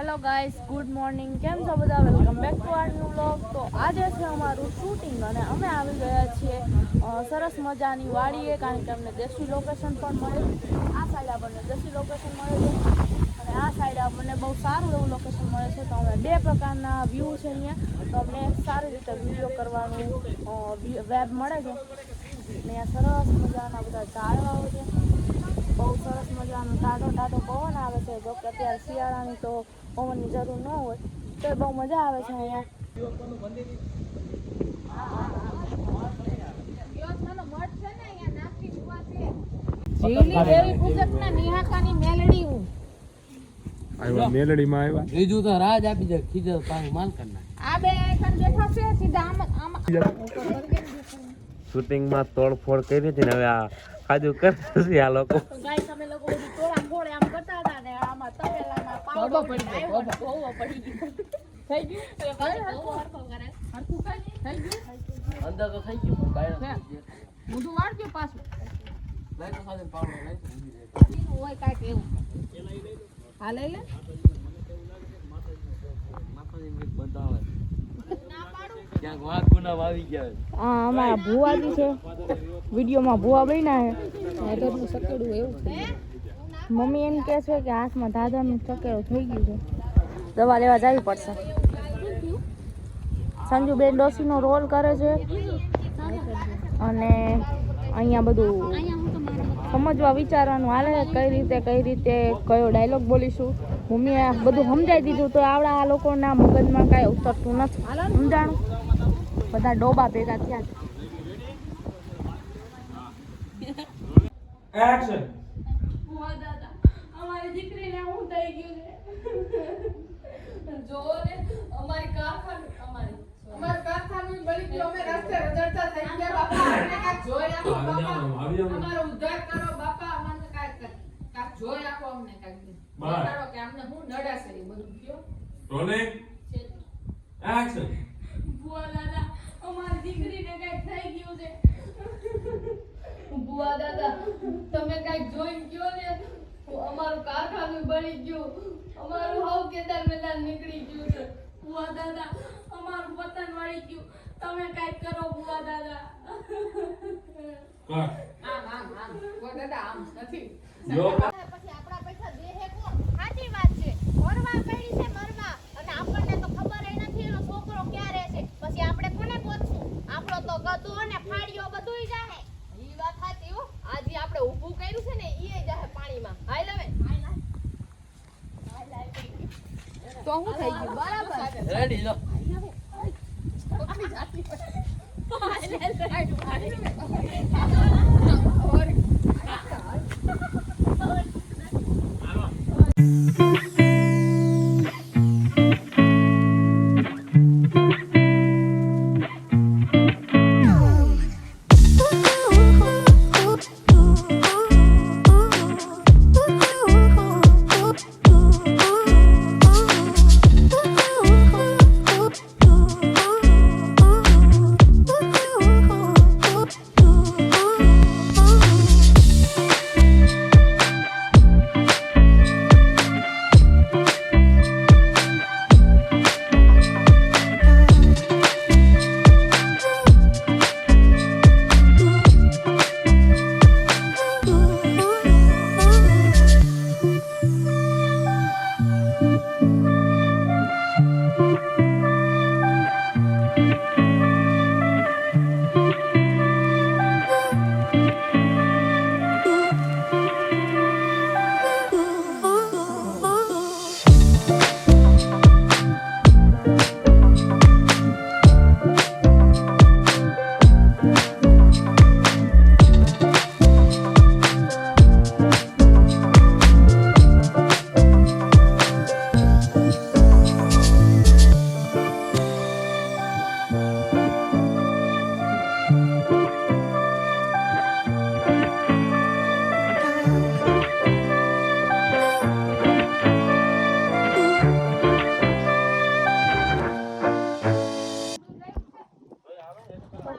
Hello guys, good morning. કેમ છો બધા? Welcome back to our new vlog. તો આજે છે અમારું શૂટિંગ અને અમે આવી ગયા છીએ સરસ મજાની વાડીએ, કારણ કે અમને દેશી લોકેશન પણ મળે. આ સાઈડ આપણને દેશી લોકેશન મળે છે અને આ સાઈડ આપણને બહુ સારું એવું લોકેશન મળે છે. તો અમે બે પ્રકારના વ્યૂ છે અહીંયા, તો અમને સારી રીતે વિડીયો કરવાનું વેબ મળે છે. અને અહીંયા સરસ મજાના બધા ઝાડવાઓ છે, બહુ સરસ મજાનો ટાઢો પવન આવે છે. જો કે અત્યારે શિયાળાની તો પવનની જરૂર ન હોય તો બહુ મજા આવે છે અહીંયા. મેલડીમાં આવ્યા બીજું તો રાજ આપી દે ખીજર પાણી માલ કરના આ બે આઈકન બેઠા છે સીધા આમ શૂટિંગમાં તોડફોડ કરી હતી ને હવે આ કાજુ કરશે આ લોકો. ગાઈસ અમે લોકો બધું તોડા ફોડે આમ કરતા હતા ને આમાં તપેલામાં પાવડો પડી ગયો, ધોવો પડી ગયો. થઈ ગયું એ ભાઈ હરખું કરે હરખું ખાઈ થઈ ગયું અંદર તો થઈ ગયું પણ બહાર મોઢું વાળજો પાછું લાઈટ સાથે પાવડો લાઈટ હોય કાંઈક એવું. હા લઈ લે માથાની બતાવે ક્યાંક વાઘ ગુના આવી ગયા. હા, અમારા ભુવાજી છે, વિડીયોમાં ભુવા બન્યા છે. ઘરનું સકેડું એવું છે. મમ્મી એમ કહે છે કે હાથમાં દાદાનું સકેડું થઈ ગયું છે, દવા લેવા જવી પડશે. સંજુબેન ડોસીનો રોલ કરે છે અને અહીંયા બધું સમજવા વિચારવાનું હાલે કઈ રીતે કયો ડાયલોગ બોલીશું. મમ્મીએ બધું સમજાવી દીધું તો આવડા આ લોકોના મગજમાં કાંઈ ઉતરતું નથી. સમજાણું બધા ડોબા ભેગા થયા. એક્શન. અમારી દીકરીને હું થઈ ગયું છે. જો ને અમારી કારખાનું બળી ગયું. અમે રસ્તે રજડતા થઈ ગયા. બાપા અમને કાંઈક જોઈ આપો. બાપા અમારો ઉદ્ધાર કરો. બાપા અમને કાંઈક જોઈ આપો. અમને કાંઈક બતાવો કે અમને હું નડાશે એ બધું કયો. Rolling action. બુઆ દાદા અમારી દીકરીને કાંઈક થઈ ગયું છે. બુઆ દાદા તમે કાંઈક જોઈને કયો ને. અમારું કારખાનું બળી ગયું. અમારું હાવ કેદાર મેદાન નીકળી ગયું છે. બુઆ દાદા અમારું વતન વળી ગયું. તમે કાંઈક કરો બુઆ દાદા. આમ બુઆ દાદા આમ નથી. જો પછી આપણા પૈસા દેહે કોણ? સાચી વાત છે. મરવા પડી છે મરવા, અને આપણને તો ખબર ય નથી એનો છોકરો ક્યાં રહે છે. પછી આપણે કોને પૂછશું? આપણો તો ગધો અને ફાડ્યો બધુંય જાહે. ઈ વાત સાચી હો. આજે આપણે ઊભું કર્યું છે ને ઈ જાહે પાણીમાં. હાલ હવે તો હું થઈ ગયું બરાબર. રેડી લો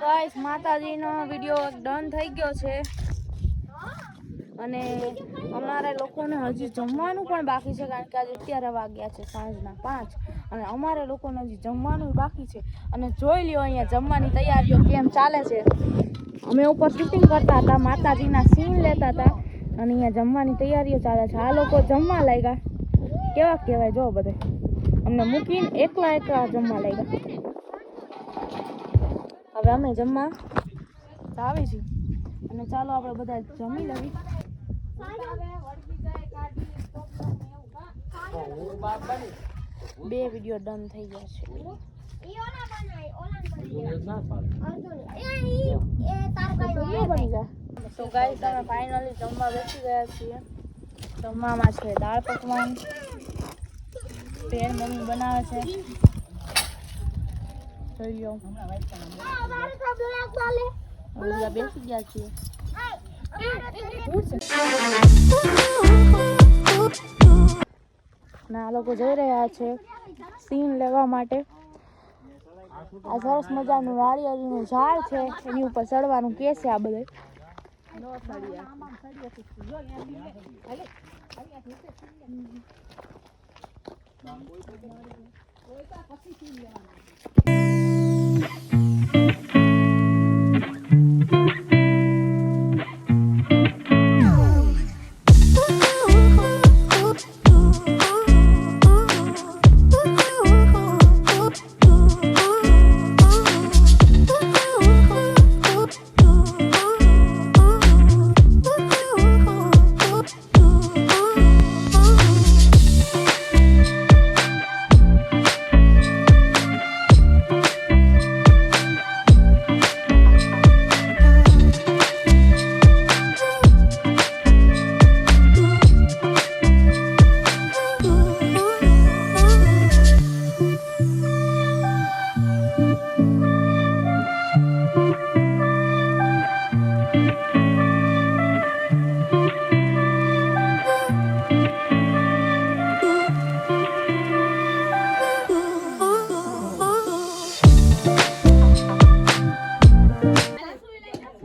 ગાઈસ માતાજીનો વિડિયો ડન થઈ ગયો છે. અને અમારે લોકોને હજી જમવાનું પણ બાકી છે, કારણ કે આજે 11 વાગ્યા છે સાંજના 5, અને અમારે લોકોને હજી જમવાનું બાકી છે. અને જોઈ લ્યો અહીંયા જમવાની તૈયારીઓ કેમ ચાલે છે. અમે ઉપર શૂટિંગ કરતા હતા, માતાજીના સીન લેતા હતા, અને અહીંયા જમવાની તૈયારીઓ ચાલે છે. આ લોકો જમવા લાગ્યા, કેવા કહેવાય જો બધે અમને મૂકીને એકલા જમવા લાગ્યા. હવે અમે જમવા આવી છીએ, અને ચાલો આપણે બધા જમી લઈએ. બે વિડીયો ડન થઈ ગયા છે. તો ગાઈસ અમે ફાઇનલી જમવા બેસી ગયા છીએ. જમવામાં છે દાળ પકવાન, પેન મમ્મી બનાવે છે. જોઈ લો બધા બેસી ગયા છીએ. ના લોકો જઈ રહ્યા છે સીન લેવા માટે. આ સરસ મજાનું નાળિયેરનું ઝાડ છે, એની ઉપર ચડવાનું કે છે. આ બધે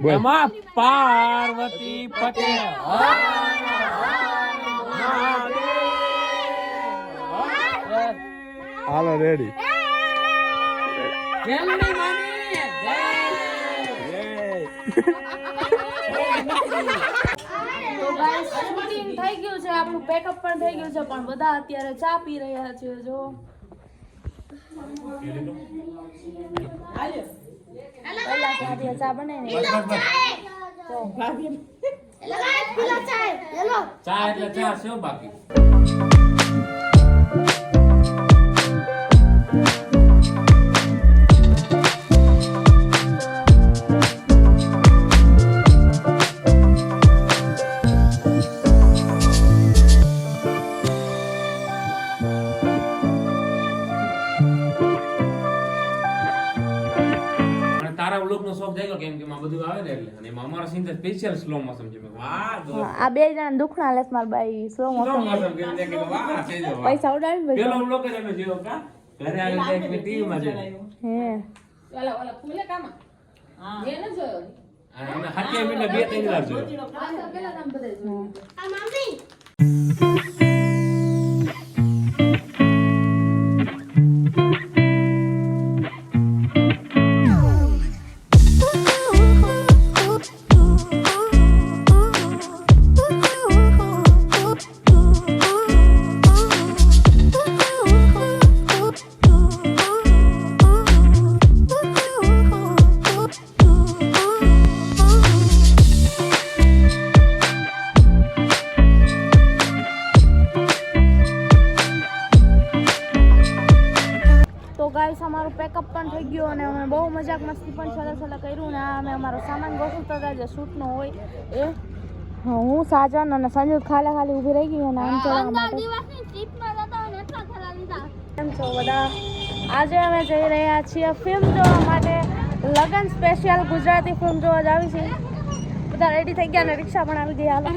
એમાં પાર્વતી પટેલ હાલો રેડી. તો ગાઈસ શૂટિંગ થઈ ગયું છે, આપણું પેકઅપ પણ થઈ ગયું છે, પણ બધા અત્યારે ચા પી રહ્યા છે. જો પહેલા ભાભીએ ચા બનાવીને ચા એટલે ચા શું બાકી નો શોખ જાગ્યો કેમ કે માં બધું આવે ને એટલે અને એમાં અમારો સીન સ્પેશિયલ સ્લો મોશન છે. વાહ આ બે જણા દુખણા લેસ માર બાઈ સ્લો મોશન કે વાહ થઈ જો પૈસા ઉડાવીને પેલો બ્લોક જ અમે જોયો કા ઘરે આવી જાય કે ટીવી માં જોયો હે ઓલા ફૂલે કામાં હા એ ન જોયો અને હાથે મિનિટ બે ત્રણ વાર જોયો પેલા કામ બધે જોયો આ મમ્મી ગાઈસ અમારું પેકઅપ પણ થઈ ગયું અને અમે બહુ મજાક મસ્તી પણ છેલ્લે કર્યું ને અમે અમારો સામાન ગોઠવતા હતા જે શૂટનો હોય એ. હું સાજન અને સંજુ ખાલી ઊભી રહી ગઈ અને આમ ચડવા માટે. કેમ છો બધા? આજે અમે જઈ રહ્યા છીએ ફિલ્મ જોવા માટે. લગન સ્પેશિયલ ગુજરાતી ફિલ્મ જોવા જ આવી છે. બધા રેડી થઈ ગયા અને રિક્ષા પણ આવી ગઈ. હાલો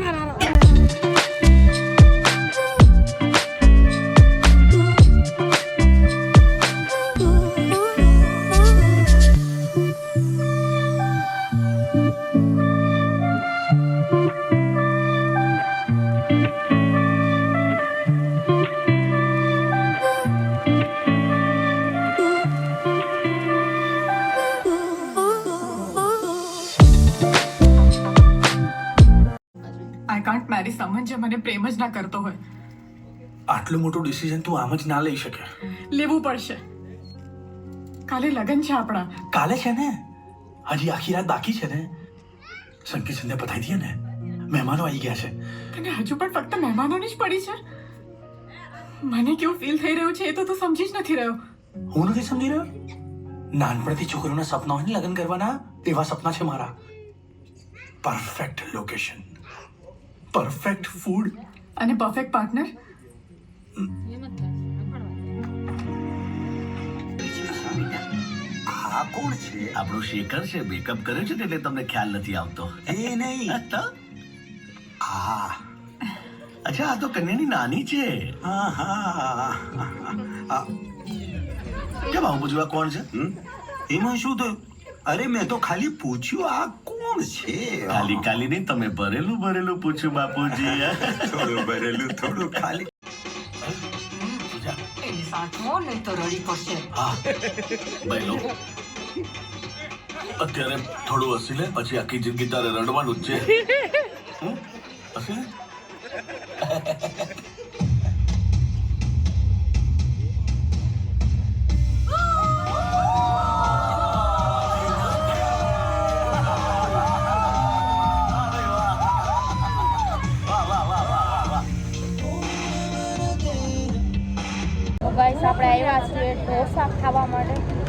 અમન જે મને પ્રેમ જ ના કરતો હોય. આટલું મોટું ડિસિઝન તું આમ જ ના લઈ શકે. લેવું પડશે. કાલે લગન છે આપણા. કાલે છે ને, હજી આખી રાત બાકી છે ને. સંગીત સંધ્યા પતાવી દઈએ ને, મહેમાનો આવી ગયા છે. તને હજુ પણ ફક્ત મહેમાનોની જ પડી છે. મને કેવું ફીલ થઈ રહ્યું છે એ તો તું સમજી જ નથી રહ્યો. હું નથી સમજી રહ્યો. નાનપણથી છોકરીઓના સપના હોય ને લગ્ન કરવાના, એવા સપના છે મારા. પરફેક્ટ લોકેશન, પરફેક્ટ ફૂડ અને પરફેક્ટ પાર્ટનર. આ કોણ છે? આપણો શેખર છે. મેકઅપ કર્યો છે ને એટલે તમને ખ્યાલ નથી આવતો. એ નહીં તો હા. અચ્છા, આ તો કન્યાની નાની છે. હા હા. કેમ આવું પૂછવા કોણ છે? એમાં શું થયું? અરે મેં તો ખાલી પૂછ્યું આ કોણ છે. ખાલી ખાલી નહીં, તમે ભરેલું ભરેલું પૂછ્યું બાપુજી. થોડું ભરેલું, થોડું ખાલી. હા ભાઈ લો, અત્યારે થોડું હસી લે, પછી આખી જિંદગી તારે રડવાનું જ છે. હસી લે. ગાઈસ આપણે આવ્યા છીએ ઢોસા ખાવા માટે.